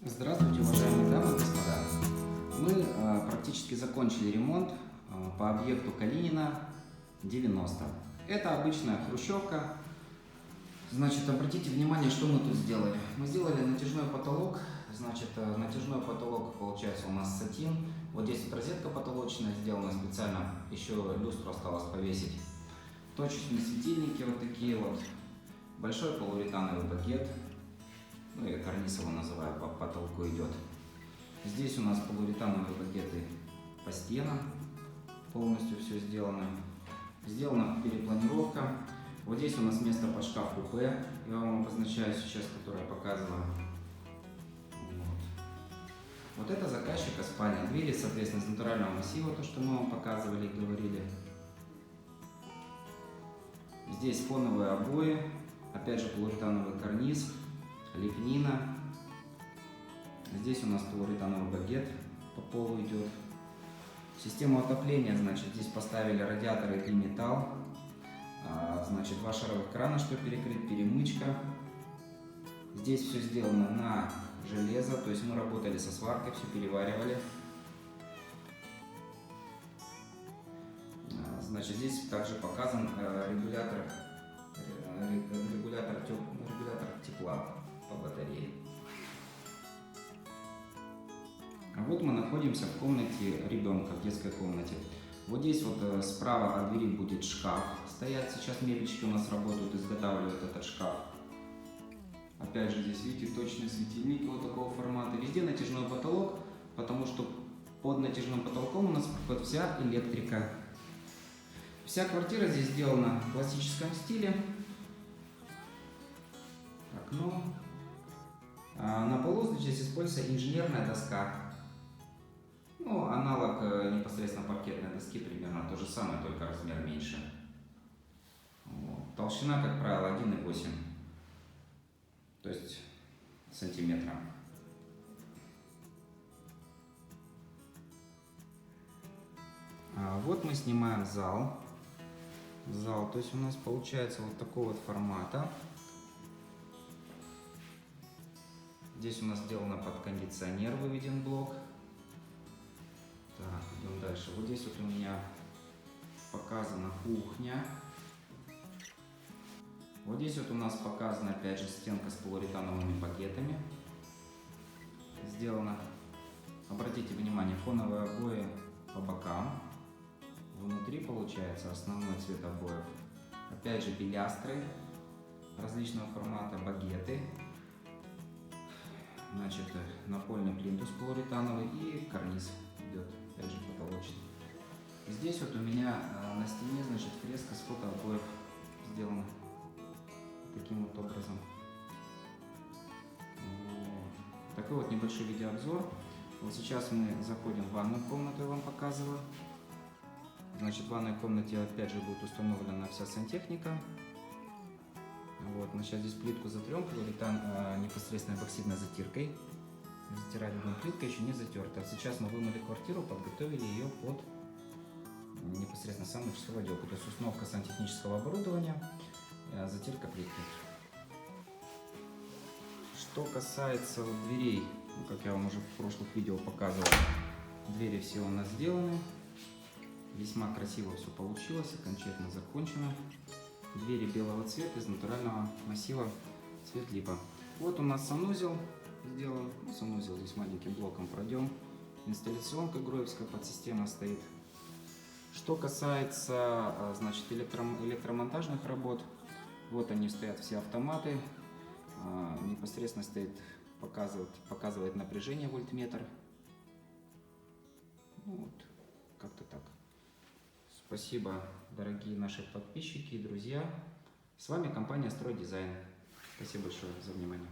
Здравствуйте, уважаемые дамы и господа! Мы практически закончили ремонт по объекту Калинина 90. Это обычная хрущевка. Значит, обратите внимание, что мы тут сделали. Мы сделали натяжной потолок. Значит, натяжной потолок получается у нас сатин. Вот здесь вот розетка потолочная сделана специально. Еще люстру осталось повесить. Точечные светильники вот такие вот. Большой полууретановый багет. Ну, я карниз его называю, по потолку идет. Здесь у нас полууретановые багеты по стенам. Полностью все сделано. Сделана перепланировка. Вот здесь у нас место под шкаф купе. Я вам обозначаю сейчас, которое я показываю. Вот это заказчика спальня. Двери, соответственно, из натурального массива, то, что мы вам показывали и говорили. Здесь фоновые обои. Опять же, полууретановый карниз. Лепнина. Здесь у нас полууретановый багет по полу идет. Систему отопления, значит, здесь поставили радиаторы и металл. Значит, два шаровых крана, чтобы перекрыть, перемычка. Здесь все сделано на железо, то есть мы работали со сваркой, все переваривали. Значит, здесь также показан регулятор тепла по батарее. А вот мы находимся в комнате ребенка, в детской комнате. Вот здесь вот справа от двери будет шкаф стоять. Сейчас мебельщики у нас работают, изготавливают этот шкаф. Опять же, здесь видите точные светильники вот такого формата. Везде натяжной потолок, потому что под натяжным потолком у нас проходит вся электрика. Вся квартира здесь сделана в классическом стиле. Окно. На полу здесь используется инженерная доска. Ну, аналог непосредственно паркетной доски, примерно то же самое, только размер меньше. Вот. Толщина, как правило, 1,8, то есть сантиметра. Вот мы снимаем зал. То есть у нас получается вот такого вот формата. Здесь у нас сделано под кондиционер, выведен блок. Так, идем дальше. Вот здесь вот у меня показана кухня. Вот здесь вот у нас показана опять же стенка с полууретановыми пакетами. Сделано. Обратите внимание, фоновые обои по бокам. Внутри получается основной цвет обоев. Опять же пилястры различного формата, багеты. Значит, напольный плинтус полууретановый и карниз идет, опять же потолочный. Здесь вот у меня на стене, значит, фреска с фотообоев сделана таким вот образом. Вот. Такой вот небольшой видеообзор. Вот сейчас мы заходим в ванную комнату, я вам показываю. Значит, в ванной комнате опять же будет установлена вся сантехника. Вот, мы сейчас здесь плитку затрем, непосредственно эпоксидной затиркой. Затирать будем, плитка еще не затерта. Сейчас мы вымыли квартиру, подготовили ее под непосредственно самую часовую отделку. То есть установка сантехнического оборудования, затирка плитки. Что касается вот дверей, как я вам уже в прошлых видео показывал, двери все у нас сделаны. Весьма красиво все получилось, окончательно закончено. Двери белого цвета из натурального массива цвет липа. Вот у нас санузел сделан. Ну, санузел здесь маленьким блоком пройдем. Инсталляционка Гроевская подсистема стоит. Что касается, значит, электромонтажных работ, вот они стоят все автоматы. Непосредственно стоит, показывает напряжение вольтметр. Ну, вот, как-то так. Спасибо, дорогие наши подписчики и друзья. С вами компания Стройдизайн. Спасибо большое за внимание.